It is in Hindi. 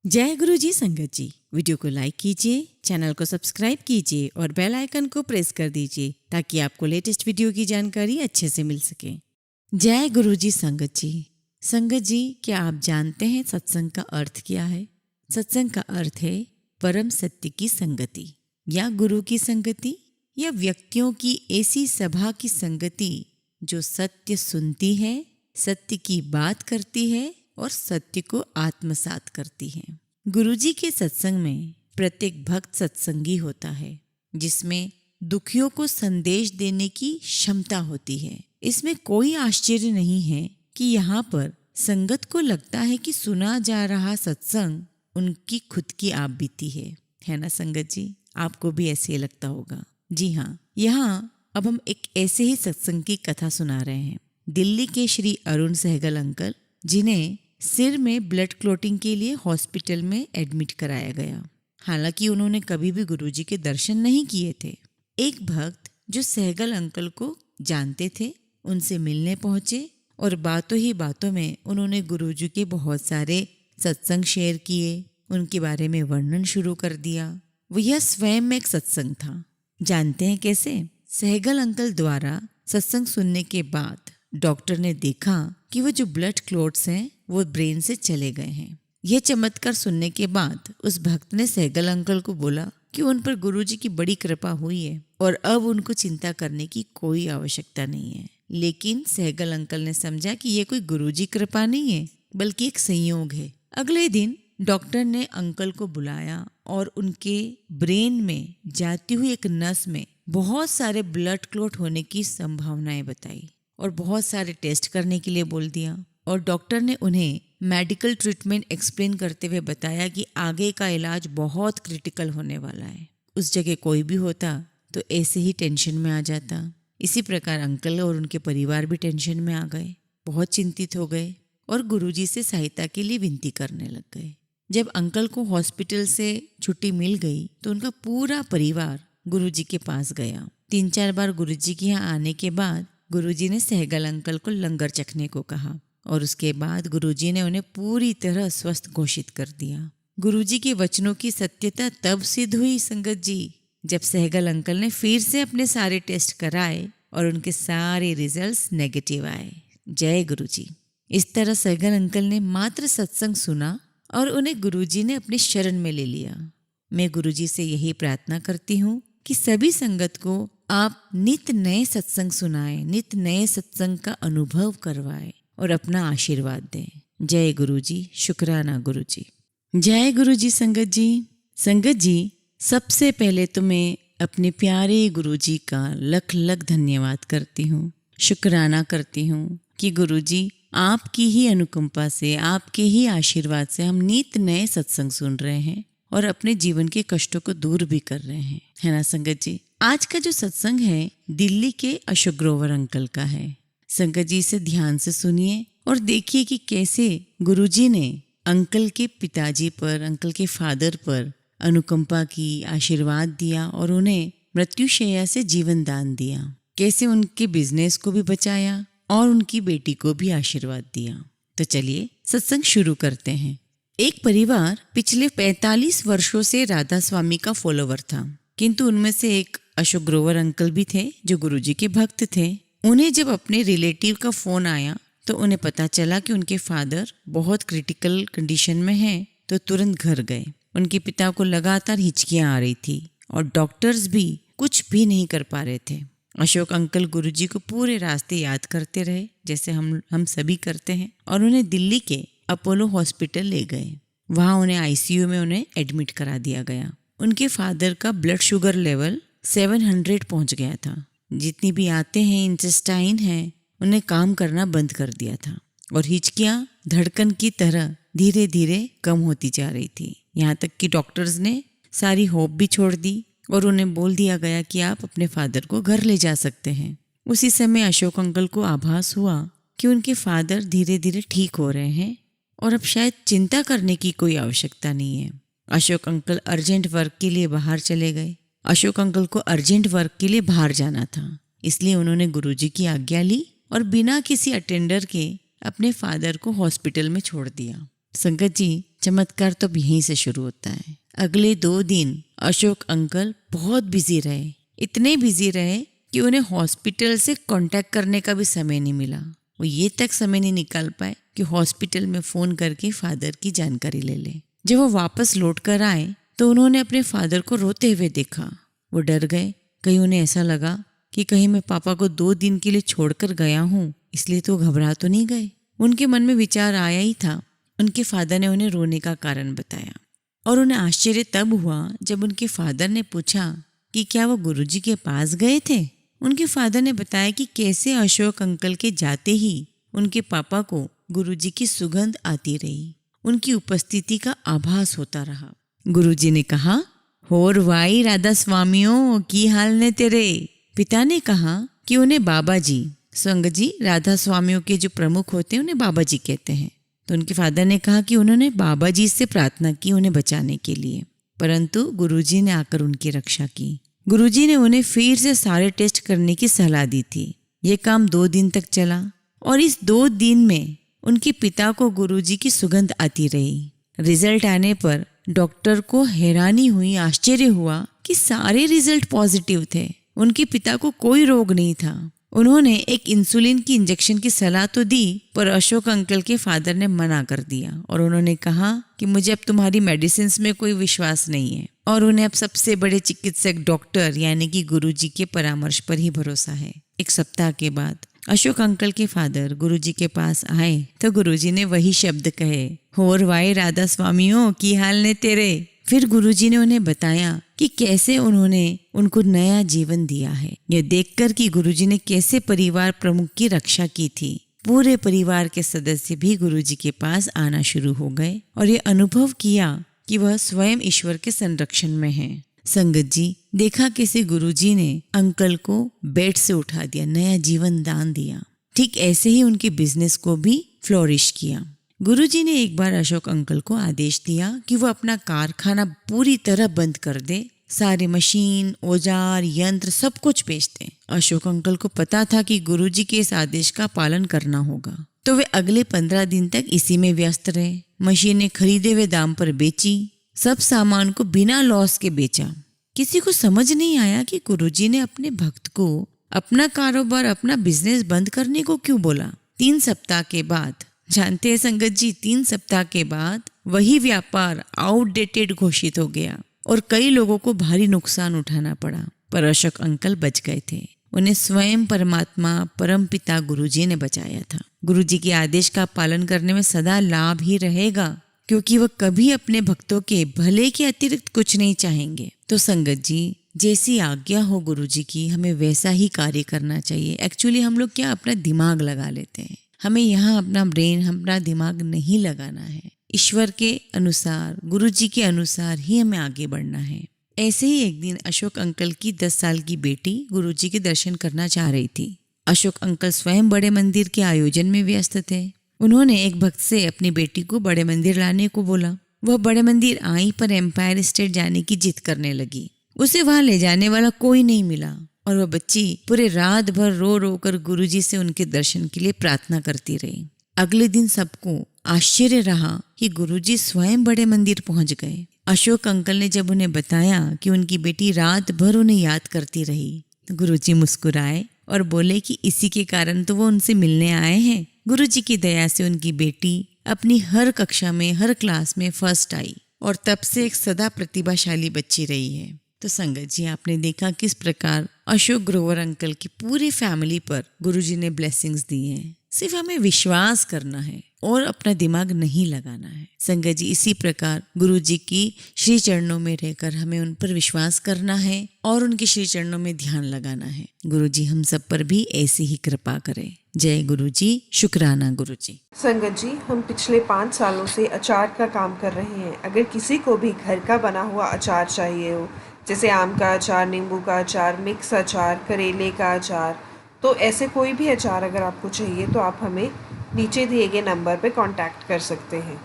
जय गुरु जी संगत जी। वीडियो को लाइक कीजिए, चैनल को सब्सक्राइब कीजिए और बेल आइकन को प्रेस कर दीजिए ताकि आपको लेटेस्ट वीडियो की जानकारी अच्छे से मिल सके। जय गुरु जी संगत जी। संगत जी, क्या आप जानते हैं सत्संग का अर्थ क्या है? सत्संग का अर्थ है परम सत्य की संगति, या गुरु की संगति, या व्यक्तियों की ऐसी सभा की संगति जो सत्य सुनती है, सत्य की बात करती है और सत्य को आत्मसात करती है। गुरुजी के सत्संग में प्रत्येक भक्त सत्संगी होता है, जिसमें दुखियों को संदेश देने की क्षमता होती है। इसमें कोई आश्चर्य नहीं है कि यहाँ पर संगत को लगता है कि सुना जा रहा सत्संग उनकी खुद की आप बीती है ना संगत जी? आपको भी ऐसे लगता होगा। जी हाँ, यहाँ अब हम एक ऐसे ही सत्संग की कथा सुना रहे हैं। दिल्ली के श्री अरुण सहगल अंकल, जिन्हें सिर में ब्लड क्लॉटिंग के लिए हॉस्पिटल में एडमिट कराया गया। हालांकि उन्होंने कभी भी गुरुजी के दर्शन नहीं किए थे। एक भक्त जो सहगल अंकल को जानते थे, उनसे मिलने पहुंचे और बातों ही बातों में उन्होंने गुरुजी के बहुत सारे सत्संग शेयर किए, उनके बारे में वर्णन शुरू कर दिया। वो यह स्वयं में एक सत्संग था। जानते हैं कैसे? सहगल अंकल द्वारा सत्संग सुनने के बाद डॉक्टर ने देखा कि वो जो ब्लड क्लॉट्स हैं वो ब्रेन से चले गए हैं। यह चमत्कार सुनने के बाद उस भक्त ने सहगल अंकल को बोला कि उन पर गुरुजी की बड़ी कृपा हुई है और अब उनको चिंता करने की कोई आवश्यकता नहीं है। लेकिन सहगल अंकल ने समझा कि ये कोई गुरुजी कृपा नहीं है, बल्कि एक संयोग है। अगले दिन डॉक्टर ने अंकल को बुलाया और उनके ब्रेन में जाती हुई एक नस में बहुत सारे ब्लड क्लॉट होने की संभावनाएं बताई और बहुत सारे टेस्ट करने के लिए बोल दिया। और डॉक्टर ने उन्हें मेडिकल ट्रीटमेंट एक्सप्लेन करते हुए बताया कि आगे का इलाज बहुत क्रिटिकल होने वाला है। उस जगह कोई भी होता तो ऐसे ही टेंशन में आ जाता। इसी प्रकार अंकल और उनके परिवार भी टेंशन में आ गए, बहुत चिंतित हो गए और गुरुजी से सहायता के लिए विनती करने लग गए। जब अंकल को हॉस्पिटल से छुट्टी मिल गई तो उनका पूरा परिवार गुरुजी के पास गया। 3-4 बार गुरुजी के यहाँ आने के बाद गुरुजी ने सहगल अंकल को लंगर चखने को कहा और उसके बाद गुरुजी ने उन्हें पूरी तरह स्वस्थ घोषित कर दिया। गुरुजी के वचनों की सत्यता तब सिद्ध हुई संगत जी, जब सहगल अंकल ने फिर से अपने सारे टेस्ट कराए और उनके सारे रिजल्ट्स नेगेटिव आए। जय गुरुजी। इस तरह सहगल अंकल ने मात्र सत्संग सुना और उन्हें गुरुजी ने अपने शरण में ले लिया। मैं गुरुजी से यही प्रार्थना करती हूँ कि सभी संगत को आप नित नए सत्संग सुनाएं, नित नए सत्संग का अनुभव करवाएं और अपना आशीर्वाद दें। जय गुरुजी। शुक्राना गुरुजी। जय गुरुजी संगत जी। संगत जी, सबसे पहले तो मैं अपने प्यारे गुरुजी का लख लख धन्यवाद करती हूँ, शुक्राना करती हूँ कि गुरुजी आपकी ही अनुकंपा से, आपके ही आशीर्वाद से हम नित नए सत्संग सुन रहे हैं और अपने जीवन के कष्टों को दूर भी कर रहे हैं, है ना संगत जी? आज का जो सत्संग है दिल्ली के अशोक ग्रोवर अंकल का है। संगत जी इसे ध्यान से सुनिए और देखिए कि कैसे गुरुजी ने अंकल के पिताजी पर, अंकल के फादर पर अनुकंपा की, आशीर्वाद दिया और उन्हें मृत्युशैया से जीवन दान दिया। कैसे उनके बिजनेस को भी बचाया और उनकी बेटी को भी आशीर्वाद दिया। तो चलिए सत्संग शुरू करते हैं। एक परिवार पिछले 45 वर्षों से राधा स्वामी का फॉलोवर था, किंतु उनमें से एक अशोक ग्रोवर अंकल भी थे जो गुरुजी के भक्त थे। उन्हें जब अपने रिलेटिव का फोन आया तो उन्हें पता चला कि उनके फादर बहुत क्रिटिकल कंडीशन में हैं, तो तुरंत घर गए। उनके पिता को लगातार हिचकियां आ रही थी और डॉक्टर्स भी कुछ भी नहीं कर पा रहे थे। अशोक अंकल गुरुजी को पूरे रास्ते याद करते रहे, जैसे हम सभी करते हैं, और उन्हें दिल्ली के अपोलो हॉस्पिटल ले गए। वहाँ उन्हें आईसीयू में उन्हें एडमिट करा दिया गया। उनके फादर का ब्लड शुगर लेवल 700 पहुँच गया था। जितनी भी आते हैं, इंटेस्टाइन है, उन्हें काम करना बंद कर दिया था और हिचकियाँ धड़कन की तरह धीरे धीरे कम होती जा रही थी। यहाँ तक कि डॉक्टर्स ने सारी होप भी छोड़ दी और उन्हें बोल दिया गया कि आप अपने फादर को घर ले जा सकते हैं। उसी समय अशोक अंकल को आभास हुआ कि उनके फादर धीरे धीरे ठीक हो रहे हैं और अब शायद चिंता करने की कोई आवश्यकता नहीं है। अशोक अंकल अर्जेंट वर्क के लिए बाहर चले गए। अशोक अंकल को अर्जेंट वर्क के लिए बाहर जाना था, इसलिए उन्होंने गुरुजी की आज्ञा ली और बिना किसी अटेंडर के अपने फादर को हॉस्पिटल में छोड़ दिया। संगत जी, चमत्कार तो अब यहीं से शुरू होता है। अगले 2 दिन अशोक अंकल बहुत बिजी रहे, इतने बिजी रहे कि उन्हें हॉस्पिटल से कांटेक्ट करने का भी समय नहीं मिला। वो ये तक समय नहीं निकाल पाए कि हॉस्पिटल में फ़ोन करके फादर की जानकारी ले ले। जब वो वापस लौट कर आए तो उन्होंने अपने फादर को रोते हुए देखा। वो डर गए। कहीं उन्हें ऐसा लगा कि कहीं मैं पापा को 2 दिन के लिए छोड़कर गया हूँ, इसलिए तो घबरा तो नहीं गए। उनके मन में विचार आया ही था। उनके फादर ने उन्हें रोने का कारण बताया और उन्हें आश्चर्य तब हुआ जब उनके फादर ने पूछा कि क्या वो गुरुजी के पास गए थे। उनके फादर ने बताया कि कैसे अशोक अंकल के जाते ही उनके पापा को गुरुजी की सुगंध आती रही, उनकी उपस्थिति का आभास होता रहा। गुरुजी ने कहा, होर वाई राधा स्वामियों की हाल ने तेरे। पिता ने कहा कि उन्हें बाबा जी, संग जी, राधा स्वामियों के जो प्रमुख होते हैं उन्हें बाबा जी कहते हैं। तो उनके फादर ने कहा कि उन्होंने बाबा जी से प्रार्थना की उन्हें बचाने के लिए, परंतु गुरुजी ने आकर उनकी रक्षा की। गुरुजी ने उन्हें फिर से सारे टेस्ट करने की सलाह दी थी। ये काम 2 दिन तक चला और इस 2 दिन में उनके पिता को गुरुजी की सुगंध आती रही। रिजल्ट आने पर डॉक्टर को हैरानी हुई, आश्चर्य हुआ कि सारे रिजल्ट पॉजिटिव थे। उनके पिता को कोई रोग नहीं था। उन्होंने एक इंसुलिन की इंजेक्शन की सलाह तो दी, पर अशोक अंकल के फादर ने मना कर दिया और उन्होंने कहा कि मुझे अब तुम्हारी मेडिसिन में कोई विश्वास नहीं है और उन्हें अब सबसे बड़े चिकित्सक डॉक्टर यानी कि गुरुजी के परामर्श पर ही भरोसा है। 1 सप्ताह के बाद अशोक अंकल के फादर गुरुजी के पास आए तो गुरुजी ने वही शब्द कहे, होर वाई राधा स्वामियों की हाल ने तेरे। फिर गुरुजी ने उन्हें बताया कि कैसे उन्होंने उनको नया जीवन दिया है। यह देखकर कि गुरुजी ने कैसे परिवार प्रमुख की रक्षा की थी, पूरे परिवार के सदस्य भी गुरुजी के पास आना शुरू हो गए और ये अनुभव किया कि वह स्वयं ईश्वर के संरक्षण में है। संगत जी, देखा कैसे गुरुजी ने अंकल को बेड से उठा दिया, नया जीवन दान दिया। ठीक ऐसे ही उनके बिजनेस को भी फ्लोरिश किया। गुरुजी ने एक बार अशोक अंकल को आदेश दिया कि वो अपना कारखाना पूरी तरह बंद कर दे, सारे मशीन, औजार, यंत्र सब कुछ बेच दें। अशोक अंकल को पता था कि गुरुजी के इस आदेश का पालन करना होगा, तो वे अगले 15 दिन तक इसी में व्यस्त रहे। मशीनें खरीदे हुए दाम पर बेची, सब सामान को बिना लॉस के बेचा। किसी को समझ नहीं आया कि गुरुजी ने अपने भक्त को अपना कारोबार, अपना बिजनेस बंद करने को क्यों बोला। 3 सप्ताह के बाद, जानते हैं संगत जी, 3 सप्ताह के बाद वही व्यापार आउटडेटेड घोषित हो गया और कई लोगों को भारी नुकसान उठाना पड़ा, पर अशोक अंकल बच गए थे। उन्हें स्वयं परमात्मा परमपिता गुरुजी ने बचाया था। गुरुजी के आदेश का पालन करने में सदा लाभ ही रहेगा, क्योंकि वह कभी अपने भक्तों के भले के अतिरिक्त कुछ नहीं चाहेंगे। तो संगत जी, जैसी आज्ञा हो गुरुजी की, हमें वैसा ही कार्य करना चाहिए। एक्चुअली हम लोग क्या अपना दिमाग लगा लेते हैं, हमें यहाँ अपना ब्रेन, अपना दिमाग नहीं लगाना है। ईश्वर के अनुसार, गुरुजी के अनुसार ही हमें आगे बढ़ना है। ऐसे ही एक दिन अशोक अंकल की 10 साल की बेटी गुरुजी के दर्शन करना चाह रही थी। अशोक अंकल स्वयं बड़े मंदिर के आयोजन में व्यस्त थे। उन्होंने एक भक्त से अपनी बेटी को बड़े मंदिर लाने को बोला। वह बड़े मंदिर आई, पर एम्पायर स्टेट जाने की जिद करने लगी। उसे वहां ले जाने वाला कोई नहीं मिला और वह बच्ची पूरे रात भर रो रो कर गुरुजी से उनके दर्शन के लिए प्रार्थना करती रही। अगले दिन सबको आश्चर्य रहा कि गुरुजी स्वयं बड़े मंदिर पहुंच गए। अशोक अंकल ने जब उन्हें बताया कि उनकी बेटी रात भर उन्हें याद करती रही, तो गुरुजी मुस्कुराए और बोले कि इसी के कारण तो वो उनसे मिलने आए हैं। गुरुजी की दया से उनकी बेटी अपनी हर कक्षा में, हर क्लास में फर्स्ट आई और तब से एक सदा प्रतिभाशाली बच्ची रही है। तो संगत जी, आपने देखा किस प्रकार अशोक ग्रोवर अंकल की पूरी फैमिली पर गुरुजी ने ब्लेसिंग्स दी हैं। सिर्फ हमें विश्वास करना है और अपना दिमाग नहीं लगाना है। संगत जी, इसी प्रकार गुरुजी की श्री चरणों में रहकर हमें उन पर विश्वास करना है और उनके श्री चरणों में ध्यान लगाना है। गुरुजी हम सब पर भी ऐसी ही कृपा करें। जय गुरुजी, शुक्राना गुरुजी। संगत जी, हम पिछले 5 सालों से अचार का काम कर रहे हैं। अगर किसी को भी घर का बना हुआ अचार चाहिए हो, जैसे आम का अचार, नींबू का अचार, मिक्स अचार, करेले का अचार, तो ऐसे कोई भी अचार अगर आपको चाहिए तो आप हमें नीचे दिए गए नंबर पर कांटेक्ट कर सकते हैं।